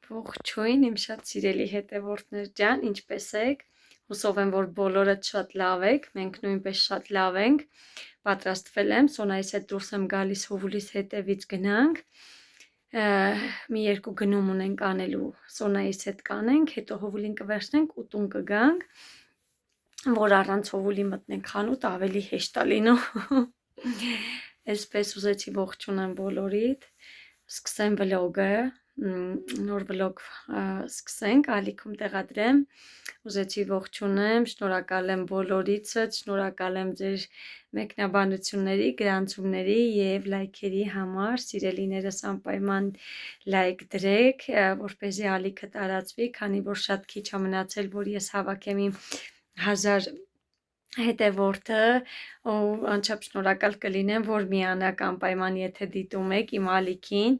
Ողջույն, իմ շատ սիրելի հետևորդներ ջան, ինչպե՞ս եք։ Հուսով եմ, որ բոլորդ շատ լավ եք, մենք նույնպես շատ լավ ենք։ Պատրաստվել եմ, Սոնայիս հետ դուրս եմ գալիս հովուլիս հետևից գնանք։ Մի երկու գնում ունենք անելու, Սոնայիս հետ կանենք, հետո հովուլին կվերցնենք ու տուն կգանք, որ առանց հովուլի մտնենք խանութ ավելի հեշտ է լինում։ Այսպես ուզեցի ողջունեմ բոլորիդ, սկսեմ վլոգը, նոր վլոգ սկսենք, ալիքում տեղադրեմ, ուզեցի ողջունեմ, շնորհակալ եմ բոլորիցդ, շնորհակալ եմ ձեր մեկնաբանությունների, գրանցումների և լայքերի համար, սիրելիներս անպայման լայք դրեք, որպեսզի ալիքը տարածվի, քանի որ շատ քիչ է մնացել, որ ես հավաքեմ իմ 1000 հետևորդը, անչափ շնորհակալ կլինեմ, որ միանաք անպայման, եթե դիտում եք իմ ալիքին,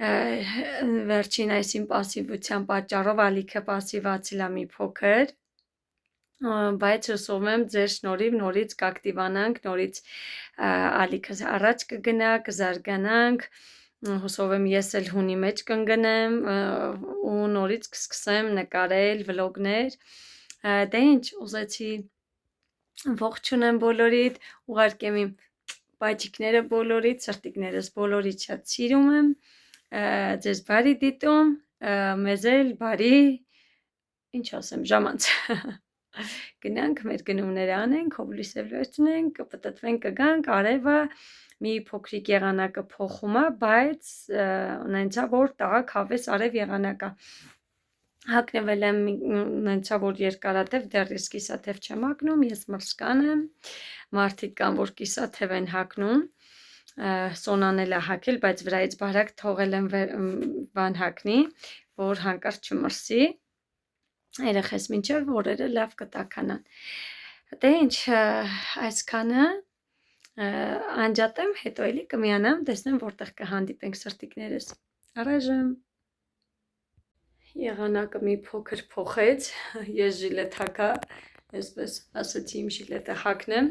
վերջին այս իմ պասիվության պատճառով ալիքը պասիվացել է մի փոքր, բայց հուսով եմ ձեր շնորհիվ նորից կակտիվանանք, նորից ալիքը առաջ կգնա, կզարգանանք, հուսով եմ ես էլ հունի մեջ կընկնեմ ու նորից կսկսեմ նկարել վլոգներ, դե ինչ ուզեցի ողջունեմ բոլորիդ, ուղարկեմ իմ բաջիկները բոլորիդ, սրտիկներս բոլորիդ շատ սիրում եմ, ձեզ բարի դիտում, մեզ էլ բարի, ինչ ասեմ, ժամանց, գնանք, մեր գնումները անենք, հովուլիս էլ վերցնենք, կպտտվենք, կգանք, արևը մի փոքրիկ եղանակը փոխում է, բայց նայեցա, որ տաղակ հավես արև եղանակա, հագնվել եմ, նայեցա, որ երկարատև, դեռ ես կիսաթև չեմ հագնում, ես մրսկան եմ, մարդիկ կան, որ կիսաթև են հագնում, Սոնան էլ է հագել, բայց վրայից բարակ թողել եմ բան հագնի, որ հանկարծ չմրսի, երեխես մինչև օրերը լավ կտաքանան, դե ինչ, այսքանը անջատեմ, հետո էլի կմիանամ, տեսնեմ որտեղ կհանդիպենք սրտիկներս, առայժմ եղանակը մի փոքր փոխեց, ես ժիլետ հագա, այսպես ասացի իմ ժիլետը հագնեմ,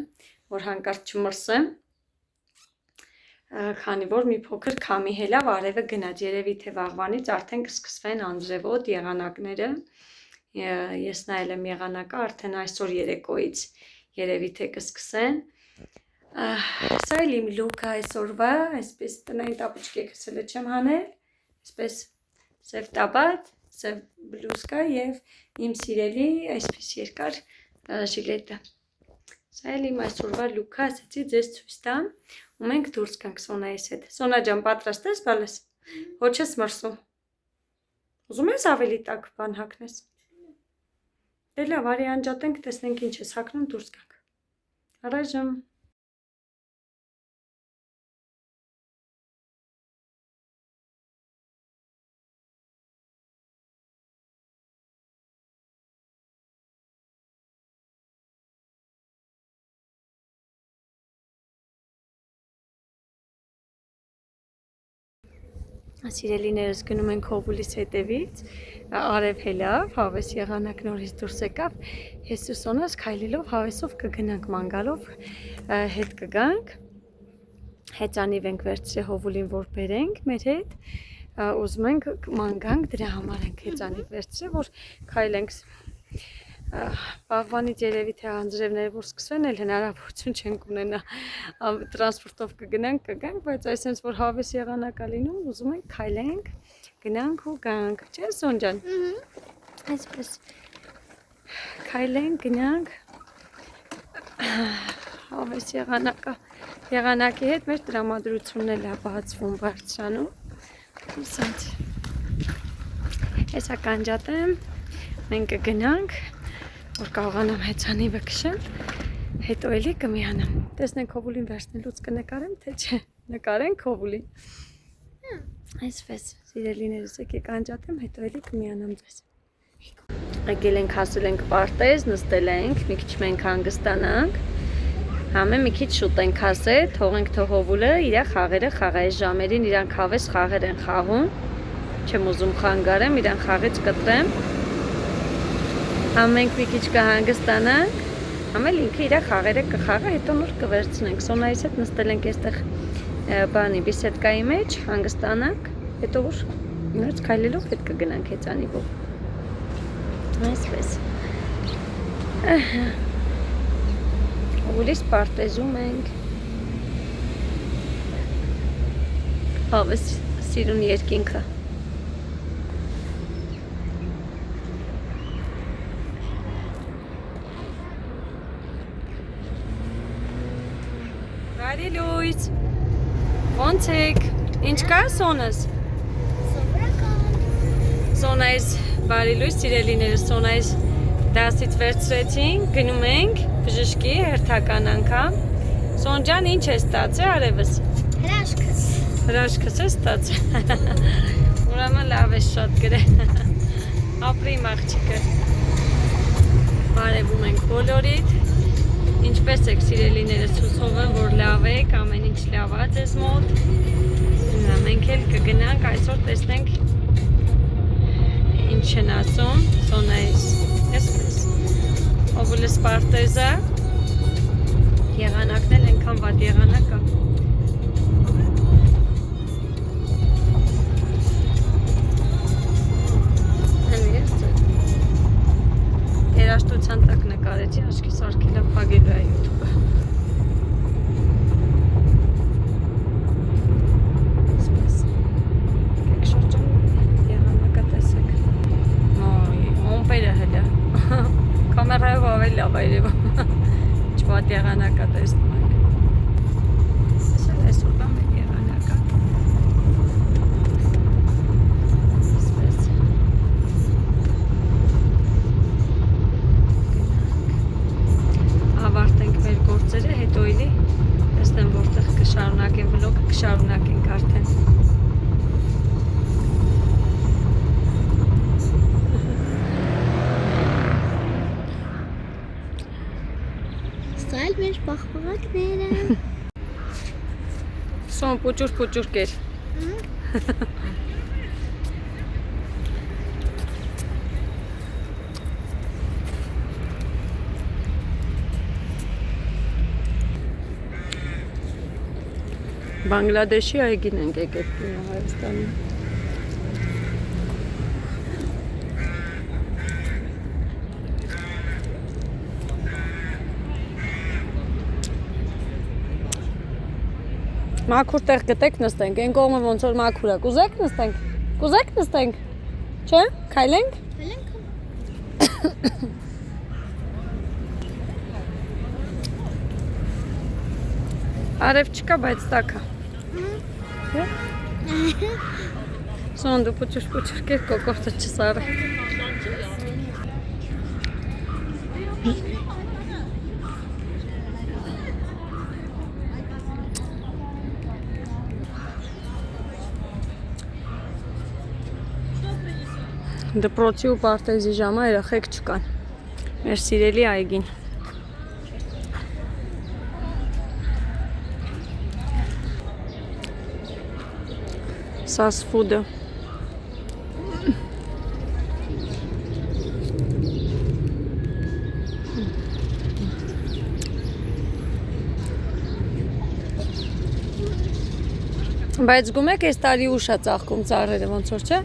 որ հանկարծ չմրսեմ, քանի որ մի փոքր քամի հելավ արևը գնաց, երևի թե վաղվանից արդեն կսկսվեն անձրևոտ եղանակները, ես նայել եմ եղանակը, արդեն այսօր երեկոյից երևի թե կսկսեն, սա էլ իմ լուքը այսօրվա, այսպես տնային տապուչկեքս էլ չեմ հանել, այսպես սև տաբատ, սև բլուզկա և իմ սիրելի այսպես երկար ժիլետը, սա էլ իմ այսօրվա լուքը, ասեցի ձեզ ցույց տամ, ու մենք դուրս գանք Սոնայիս հետ, Սոնա ջան պատրաստ ես բալես, ոչ ես մրսում, ուզում ես ավելի տաք բան հագնես, դե լավ արի անջատենք, տեսնենք ինչ ես հագնում, դուրս գանք, առայժմ Սիրելիներս գնում ենք հովուլիս հետևից, արև հելավ, հավես եղանակ նորից դուրս եկավ, ես ու Սոնաս քայլելով հավեսով կգնանք մանգալով, հետ կգանք, հեծանիվ ենք վերցրել հովուլին, որ բերենք մեր հետ, ուզում ենք ման գանք, դրա համար ենք հեծանիվ վերցրել, որ քայլենք, վաղվանից երևի թե անձրևները որ սկսվեն էլ հնարավորություն չենք ունենա տրանսպորտով կգնանք, բայց այսպես որ հավես եղանակ է լինում, ուզում ենք քայլենք, գնանք ու գանք, չէ Սոն ջան, այսպես քայլենք, գնանք, հավես եղանակի հետ մեր տրամադրությունն էլ է բացվում բարձրանում, հեսա կանջատեմ, մենք կգնանք, որ կարողանամ հեծանիվը քշեմ, հետո էլի կմիանամ, տեսնենք հովուլին վերցնելուց կնկարեմ, թե չէ, նկարենք հովուլին, այսպես, սիրելիներս եկեք անջատեմ, հետո էլի կմիանամ ձեզ, եկել ենք, հասել ենք պարտեզ, նստել ենք, մի քիչ մենք հանգստանանք, համե մի քիչ շուտ ենք հասել, թողենք թե հովուլը իրա խաղերը խաղա, այս ժամերին իրանք հավես խաղեր են խաղում, չեմ ուզում խանգարեմ, իրան խաղից կտրեմ, ամենք մի քիչ կհանգստանանք, ամել ինքը իրա խաղերը կխաղա, հետո նոր կվերցնենք, Սոնայիս հետ նստել ենք այստեղ բանի բիսեդկայի մեջ, հանգստանանք, հետո ուր Նորից քայլելով պետք է գնանք հեծանիվով։ Այսպես։ Ուրիշ պարտեզում ենք։ Հավես սիրուն երկինքը։ Բարի լույս։ Ոնց եք։ Ինչ կա Սոնաս։ Սոնայից բարի լույս սիրելիներս, Սոնայից դասից վերցրեցինք, գնում ենք բժշկի հերթական անգամ։ Սոն ջան, ինչ է ստացել արևս։ Հրաշքս։ Հրաշքս է ստացել։ Ուրեմն լավ է շատ գրել։ Ապրի իմ աղջիկը։ Բարևում ենք բոլորիդ։ Ինչպես եք սիրելիներս, հուսով եմ, որ լավ եք, ամեն ինչ լավ է ձեզ մոտ։ Մենք էլ կգնանք, այսօր տեսնենք ինչ են ասում, Սոնայից, այսպես, Օվուլս պարտեզը, եղանակն էլ ենքան վատ եղանակ է։ Երաշտության տակ նկարեցի, աշկի սարքելա պագելու է YouTube-ը։ Այսպես, կեք շրջան եղանակը տեսեք։ Օմպերը հելը, կամերայով ավել լավ այրևը, ինչ վատ եղանակը տեսնում ենք։ Այսօր բամ է եղանակը։ Այսպես։ Ավարտենք մեր գործերը, հետո իլի տեսնեմ որտեղ կշարունակենք վլոգը, կշարունակենք արդեն։ Սա էլ մեր պաղպաղակները։ Սոն պուճուր կեր։ Բանգլադեշի այգին ենք եկել Հայաստանում։ Մաքուր տեղ գտեք նստենք, այն կողմը ոնց որ մաքուր է։ Կուզեք նստենք։ Կուզեք նստենք։ Չէ՞, քայլենք։ Արև չկա, բայց տակ է։ Սոն դու պուճուր կեր կոկորդը չսարը։ Դպրոցի ու պարտեզի ժամը երեխեք չկան։ Մեր սիրելի այգին։ Fast food. Բայց գումեք այս տարի ուշ է ծաղկում ծառերը, ոնց որ չէ։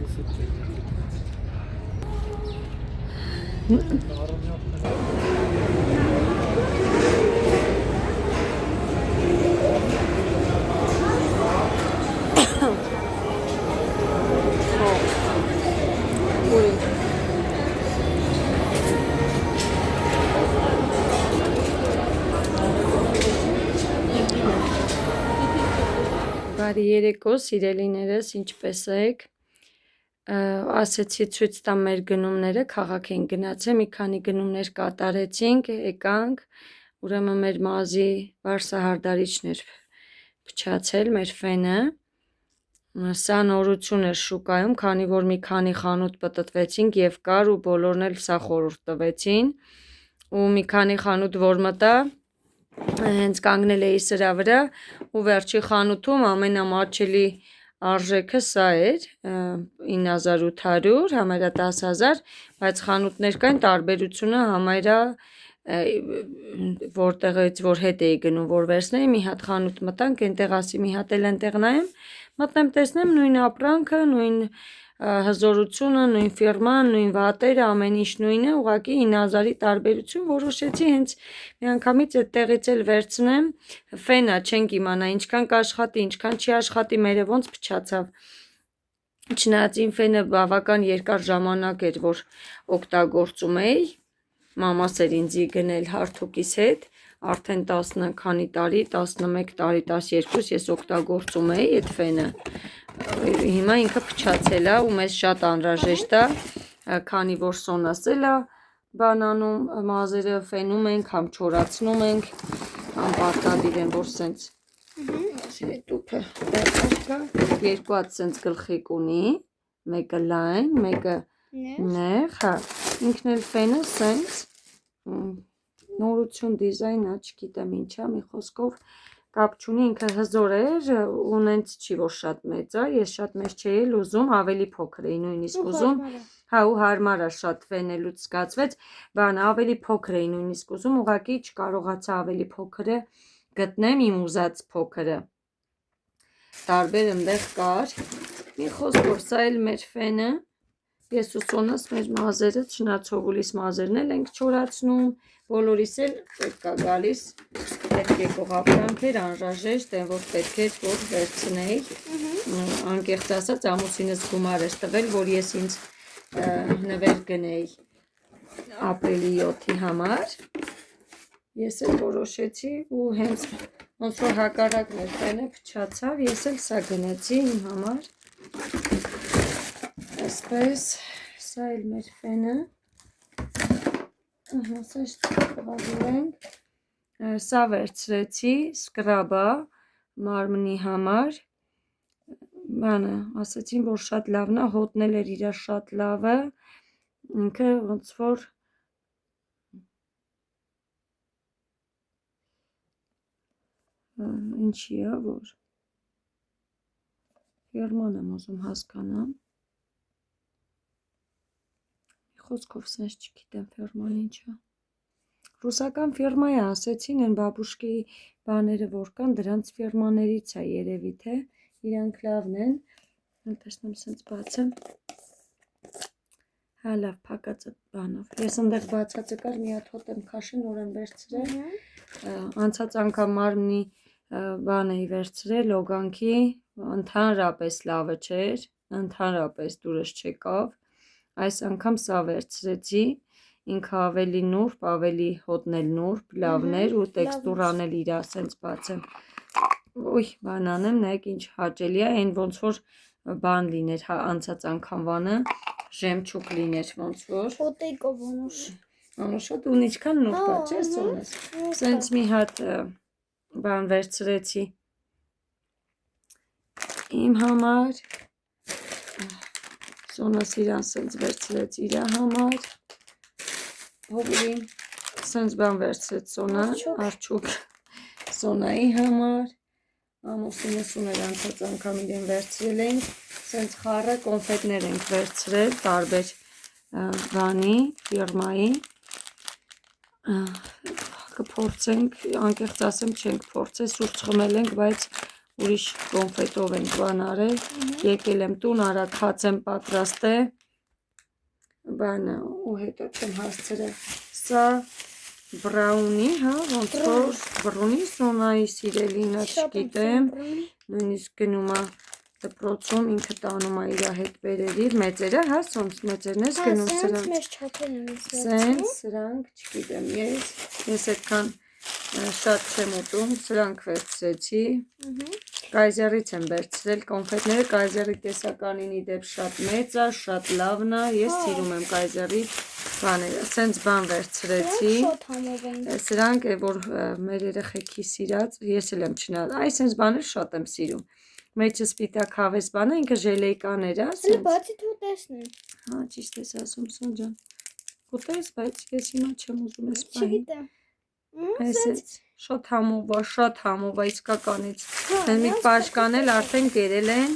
Բարի երեկո, սիրելիներս, ինչպես եք, ասեցի ցույց տամ մեր գնումները, քաղաք ենք գնացել, մի քանի գնումներ կատարեցինք, եկանք, ուրեմն մեր մազի վարսահարդարիչն էր փչացել, մեր ֆենը, սա նորություն էր շուկայում, քանի որ մի քանի խանութ պտտվեցինք և կար ու բոլորն էլ սա խորհուրդ տվեցին, ու մի քանի խանութ որ մտա, հենց կանգնել էի սրա վրա ու վերջի խանութում ամենամատչելի արժեքը սա էր 9800 համարյա 10000, բայց խանութներ կային տարբերությունը համարյա որտեղից որ հետ էի գնում որ վերցնեի մի հատ խանութ մտանք այնտեղ ասի մի հատ էլ այնտեղ նայեմ մտնեմ տեսնեմ նույն ապրանքը նույն հզորությունը, նույն ֆիրման, նույն վատերը, ամեն ինչ նույնը, ուղղակի 9000-ի տարբերություն որոշեցի հենց միանգամից այդ տեղից էլ վերցնեմ, ֆենա չենք իմանա ինչքան կաշխատի, ինչքան չի աշխատի, մերը ոնց փչացավ։ Չնայած իմ ֆենը բավական երկար ժամանակ էր, որ օգտագործում էի, մամաս էր ինձ գնել հարթուկիս հետ, արդեն 10 քանի տարի, 11 տարի, 12 ես օգտագործում էի այդ ֆենը, հիմա ինքը փչացել է ու մեզ շատ անհրաժեշտ է, քանի որ Սոնասել է բանանում մազերը ֆենում ենք, համ չորացնում ենք, համ պարտադիր են, որ սենց տուփը կա, երկու հատ սենց գլխիկ ունի, մեկը լայն, մեկը նեղ, հա, ինքն էլ ֆենը սենց նորություն դիզայնա, չգիտեմ ինչա, մի խոսքով կապ չունի, ինքը հզոր էր, ու նենց չի, որ շատ մեծ է, ես շատ մեծ չէի ուզում, ավելի փոքր էի նույնիսկ ուզում, հա ու հարմար է շատ ֆենելուց զգացվեց, բանը ավելի փոքր էի նույնիսկ ուզում, ուղղակի չկարողացա ավելի փոքրը գտնեմ, իմ ուզած փոքրը, տարբեր ընդեղ կար, մի խոսքով սա էլ մեր ֆենը, ես ու Սոնաս մեր մազերը, չնայած Հովուլիս մազերն էլ ենք չորացնում, բոլորիս էլ պետք է գալիս, պետք է կողապրանք էր, անհրաժեշտ են, որ պետք էր, որ վերցնեի, անկեղծ ասած ամուսինս գումար էր տվել, որ ես ինձ նվեր գնեի ապրիլի 7-ի համար, ես էլ որոշեցի ու հենց ոնց որ հակառակ մեր ֆենը փչացավ, ես էլ սա գնեցի իմ համար, այսպես, սա էլ մեր ֆենը, սա շտկվազուրենք, սա վերցրեցի, սկրաբա, մարմնի համար, բանը, ասեցին, որ շատ լավն է, հոտնել էր իրա շատ լավը, ինքը ոնց որ, ինչի է, որ, ֆիրման եմ ուզում հասկանամ, խոսքով սենց չգիտեմ ֆիրման ինչա, ռուսական ֆիրմա է, ասեցին, են բաբուշկի բաները որ կան, դրանց ֆիրմաներից է երևի թե, իրանք լավն են, տեսնեմ սենց բացեմ, հա լավ փակած բանով, ես ընդեղ բացածը կար, մի հատ հոտ եմ քաշել, նոր եմ վերցրել, անցած անգամ մարմնի բան էի վերցրել, լոգանքի, ընդհանրապես լավը չէր, ընդհանրապես դուրս չեկավ, այս անգամ սա վերցրեցի, ինքը ավելի նուրբ, ավելի հոտնել նուրբ, լավն էր ու տեքստուրան էլ իրա սենց բացեմ, ուй, բանանեմ, նայեք ինչ հաճելի է, այն ոնց որ բան լիներ, անցած անգամվանը, ժեմչուկ լիներ, ոնց որ, Հոտեյկով անուշ, անուշա դու ինչքան նուրբ է, չես Սոնես, սենց մի հատ բան վերցրեցի, իմ համար, Սոնաս իրան սենց վերցրեց իրա համար, Հովուլին սենց բան վերցրեց Սոնա, արջուկ Սոնայի համար, ամուսինս ուներ անցած անգամ իրեն վերցրել ենք, սենց խառը կոնֆետներ ենք վերցրել, տարբեր բանի, ֆիրմայի, կփորձենք, անկեղծ ասեմ չենք փորձել, սուրճ խմել ենք, բայց ուրիշ կոնֆետով ենք բան արել, եկել եմ տուն, արագ հաց եմ պատրաստել, բանը ու հետո չեմ հասցրել, սա բրաունի, հա, ոնց որ բրունի Սոնայի սիրելինը չգիտեմ, նույնիսկ գնում է դպրոցում, ինքը տանում է իրա հետ բերերի, մեծերը, հա, Սոնց մեծերն ես գնում սրանք, սենց, սրանք, չգիտեմ, ես այդքան շատ չեմ ուտում, սրանք վերցրեցի, կայզերից եմ վերցրել, կոնֆետները կայզերի տեսականին իդեպ շատ մեծ է, շատ լավն է, ես սիրում եմ կայզերի բաները, սենց բան վերցրեցի, սրանք է, որ մեր երեխեքի սիրած, ես էլ եմ չնալ, այս սենց բաներ շատ եմ սիրում, մեջը սպիտակ հավես բանը, ինքը ժելեյկաներ է, հլի բացի թու տեսնեմ, հա, ճիշտ ես ասում Սոն ջան, ուտես, բայց ես հիմա չեմ ուզում ես պահին, այսպես շատ համով է, իսկականից, մի պաշկան էլ արդեն կերել են,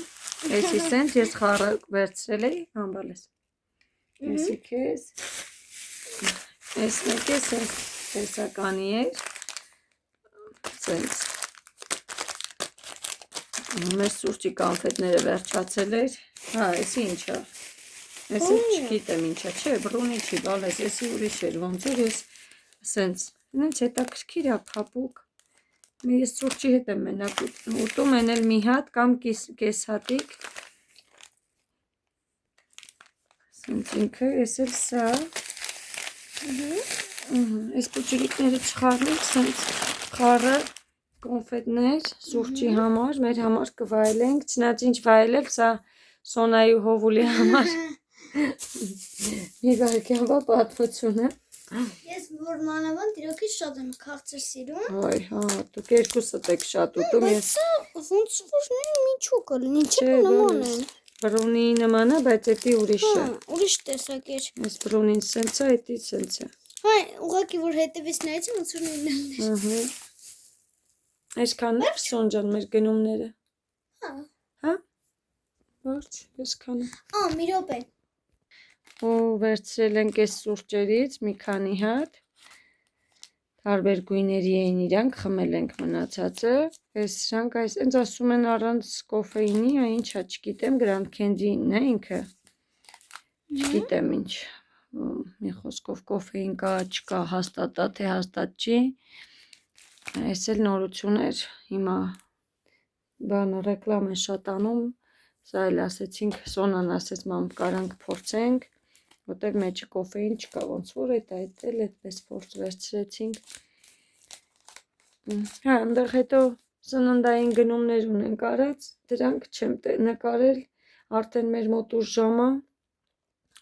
էսի սենց ես խառը վերցրել էի, համբալես, էսի կեզ, ես մեկ է սենց տեսականի էր, սենց, Մեր սուրճի կանֆետները վերջացել էր։ Հա, էսի ինչ է։ Էսի չգիտեմ ինչ է, չէ, բռունի չի, բալես, էսի ուրիշ էր, ոնց էր ես սենց։ Նենց հետաքրքիր է փափուկ։ Ես սուրճի հետ եմ մենակ ուտում, են էլ մի հատ կամ կես հատիկ։ Սենց ինքը, ես էլ սա։ Այս պուջրիկները չխառնենք, սենց խառը կոնֆետներ սուրճի համար, մեր համար կվայելենք, չնայած ինչ վայելել, սա Սոնայի ու Հովուլի համար մի վայրկյանվա պատմություն է։ Ես որ մանավանդ իրոքի շատ եմ քաղցր սիրում։ Այ, հա, դուք երկուսդ եք շատ ուտում, ես Ոնց որ միջուկ լինի, չէ՞ նման է։ բռունի նման է, բայց էդի ուրիշ է։ Ուրիշ տեսակ էր։ Այս բռունին սենց է, էդի սենց է։ Հայ, ուղղակի որ հետևից նայեցի, ոնց որ նույնն էր։ Այսքանն է Սոնջան մեր գնումները։ Հա։ Ոչ, այսքանը։ Մի րոպե։ Ու վերցրել ենք այս սուրճերից մի քանի հատ։ Տարբեր գույների էին իրանք, խմել ենք մնացածը։ Այս շանք այս ինձ ասում են առանց կոֆեինի, ինչա չգիտեմ, Grand Candy-ն է ինքը։ Չգիտեմ ինչ։ Մի խոսքով կոֆեին կա, չկա, հաստատ է, թե հաստատ չի։ Այս էլ նորություն էր, հիմա բանը ռեկլամ են շատ անում, սա էլ ասեցինք, Սոնան ասեց մամ կարանք փորձենք, որտեղ մեջը կոֆեին չկա, ոնց որ այդ էլ այդպես փորձ վերցրեցինք։ Հա, այնտեղ հետո սննդային գնումներ ունենք արած, դրանք չեմ նկարել, արդեն մեր մոտ ուշ ժամը,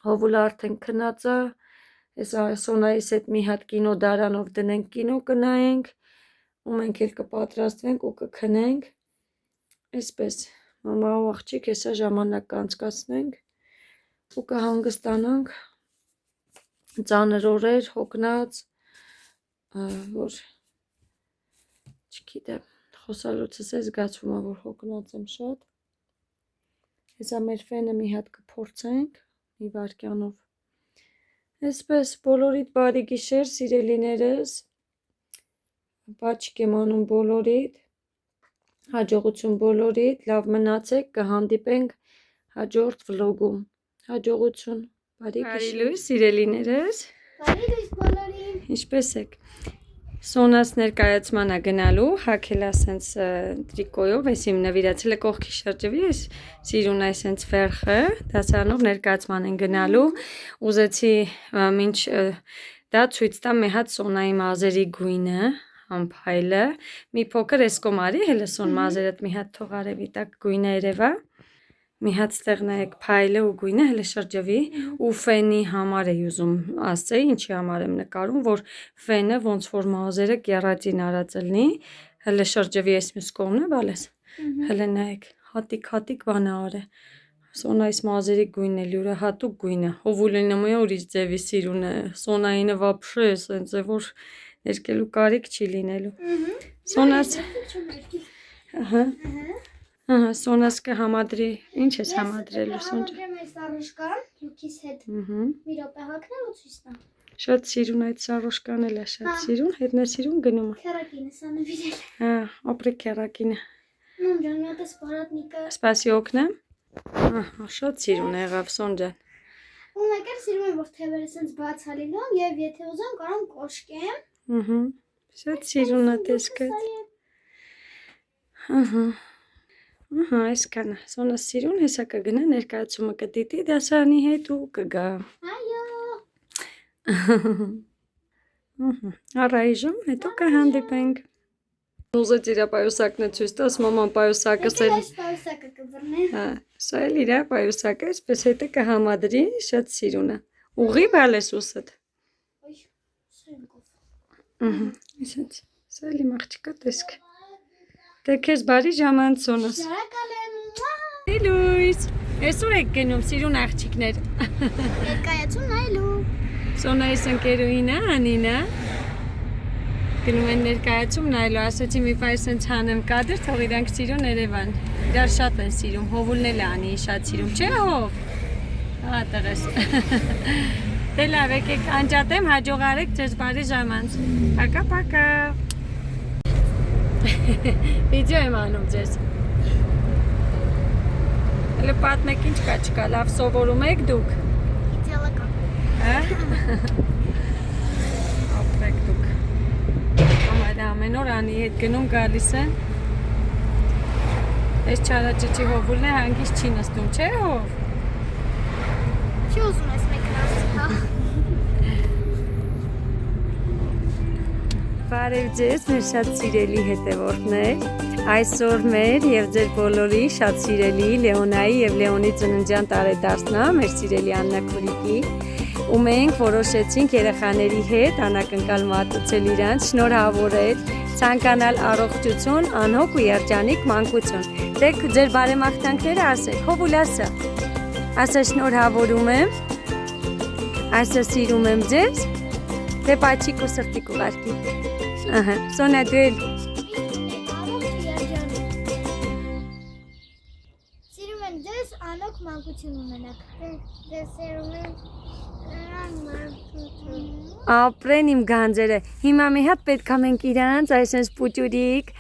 Հովուլը արդեն քնած է, այս Սոնայիս հետ մի հատ կինո դարանով դնենք կինո կնայենք, ու մենք էլ կպատրաստվենք ու կքնենք, այսպես, մամա ու աղջիկ հեսա ժամանակ կանցկացնենք ու կհանգստանանք, ծանր օրեր, հոգնած, որ չգիտեմ, խոսալուցս է զգացվում է, որ հոգնած եմ շատ, հեսա մեր ֆենը մի հատ կփորձենք, մի վարկյանով, այսպես, բոլորիդ բարի գիշեր, սիրելիներս, Պաչիկ եմ անում բոլորիդ, հաջողություն բոլորիդ, լավ մնացեք, կհանդիպենք հաջորդ վլոգում, հաջողություն, բարի լույս սիրելիներս, Բարի լույս բոլորին։ Ինչպես եք, Սոնաս ներկայացման է գնալու, հակել է սենց տրիկոյով, ես իմ նվիրացել է կողքի շրջվի, ես սիրուն է սենց վերխը, դասարանով ներկայացման են գնալու, ուզեցի մինչ դա ցույց տամ մի հատ Սոնայի մազերի գույնը, համփայլը, մի փոքր էսկոմարի, հելը Սոն մազերդ մի հատ թող արևի տակ գույնը երևա, մի հատ ստեղ նայեք փայլը ու գույնը, հելը շրջվի, ու ֆենի համար էի ուզում ասեի, ինչի համար եմ նկարում, որ ֆենը ոնց որ մազերը կերատին արած լինի, հելը շրջվի այս մյուս կողմն է, բալես, հելը նայեք, հատիկ բանը արե, Սոնայիս մազերի գույնն է, յուրահատուկ գույնը, Հովուլինը մի ուրիշ ձևի սիրունը, Սոնայինը վապշե, սենց է, որ ներկելու կարիք չի լինելու։ Սոնաս, Սոնաս կհամադրի, ինչ ես համադրելու Սոնջա։ Համադրեմ այս առոշկան, լուքիս հետ մի րոպե հագնել ու ցույց տամ։ Շատ սիրուն այդ սարոշկան էլ է, շատ սիրուն, հետնեսիրուն գնում է։ Քերակինը սա նվիրել։ Հա, ապրի քերակինը։ Մամ ջան, մի հատ սպարատնիկը։ Սպասի օգնեմ։ Ահա, շատ սիրուն եղավ Սոնջան։ Ու մեկ էլ սիրում եմ, որ թևերը սենց բաց է լինում եւ եթե ուզեմ կարող կոշկեմ։ Շատ սիրուն է տեսքը։ Այսքանը, Սոնը սիրուն, հեսա կգնա ներկայացումը կդիտի դասարանի հետ ու կգա։ Այո։ Առայժմ հետո կհանդիպենք։ Ուզեց իրա պայուսակն է ցույց տաս, մաման պայուսակս էլ։ Այս պայուսակը կբռնեմ։ Հա, սա էլ իրա պայուսակը, այսպես հետը կհամադրի, շատ սիրուն է։ Ուղի բալես ուսդ։ Ոյ, սրենքով։ Իսենց, սա էլ իմ աղջիկա տեսք։ Դե քեզ բարի ժամանց Սոնոս։ Շնորհակալ եմ։ Լույս, այսօր եք գնում սիրուն աղջիկներ։ Ներկայացում նայելու։ Սոնայիս ընկերուհին է, Անինա։ Գնում են ներկայացում նայելու, ասեցի մի պայ սենց հանեմ կադր, թող իրանք սիրուն Երևան։ Իրար շատ են սիրում, Հովուլն էլ է Անի շատ սիրում, չէ Հով։ Հա տղես։ Դե լավ, եկեք անջատեմ, հաջող արեք ձեզ բարի ժամանց։ Պակա։ Վիդեո եմ անում ձեզ։ Հələ պատմեք ինչ կա չկա, լավ սովորում եք դուք։ Իդեալական։ Հա։ Ապրեք դուք։ Ամեն ամեն օր անի հետ գնում գալիս են։ Այս չարաճճի հովուլն է հանգիստ չի նստում, չէ՞ հով։ Չի ուզում ես մեկնասի, հա։ Բարև ձեզ, մեր շատ սիրելի հետևորդներ։ Այսօր մեր եւ ձեր բոլորի շատ սիրելի Լեոնայի եւ Լեոնի ծննդյան տարեդարձն է, մեր սիրելի Աննա Քուրիկի։ Ու մենք որոշեցինք երեխաների հետ անակնկալ մատուցել իրանց, շնորհավորել, ցանկանալ առողջություն, անհոգ ու երջանիկ մանկություն։ Դե ձեր բարեմաղթանքները ասեք, հովուլ ասա։ Ասա շնորհավորում եմ, ասա սիրում եմ ձեզ, դե պաչիկ ու սրտիկ ուղարկի։ Ահա, Սոնա դու էլ։ Սիրում եմ ձեզ, անոք մանկություն ունենաք։ Ձեզ սիրում եմ կրան մանկություն։ Ապրեն իմ գանձերը։ Հիմա մի հատ պետք է մենք իրանց այսպես պուճուրիկ,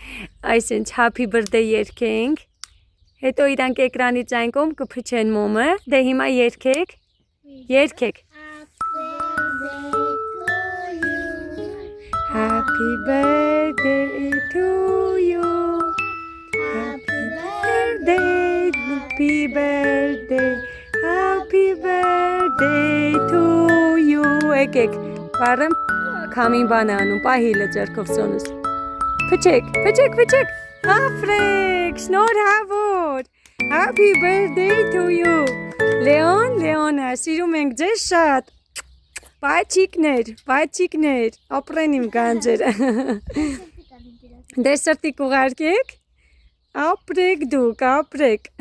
այսպես happy birthday երգենք։ Հետո իրանք էկրանից այն կողմ կփչեն մոմը։ Դե հիմա երգեք։ Երգեք։ Happy birthday to you. Happy birthday, happy birthday, happy birthday to you. Եկեք, բարեմ քամին բան անում, պահիլը ձեռքով սոնուս։ Փչեք, փչեք, փչեք։ Ապրեք, շնորհավոր։ Happy birthday to you. Լեոնա, սիրում ենք ձեզ շատ։ Պաչիկներ, ապրեն իմ գանձերը։ Դե սրտիկ ուղարկեք։ Ապրեք դուք, ապրեք։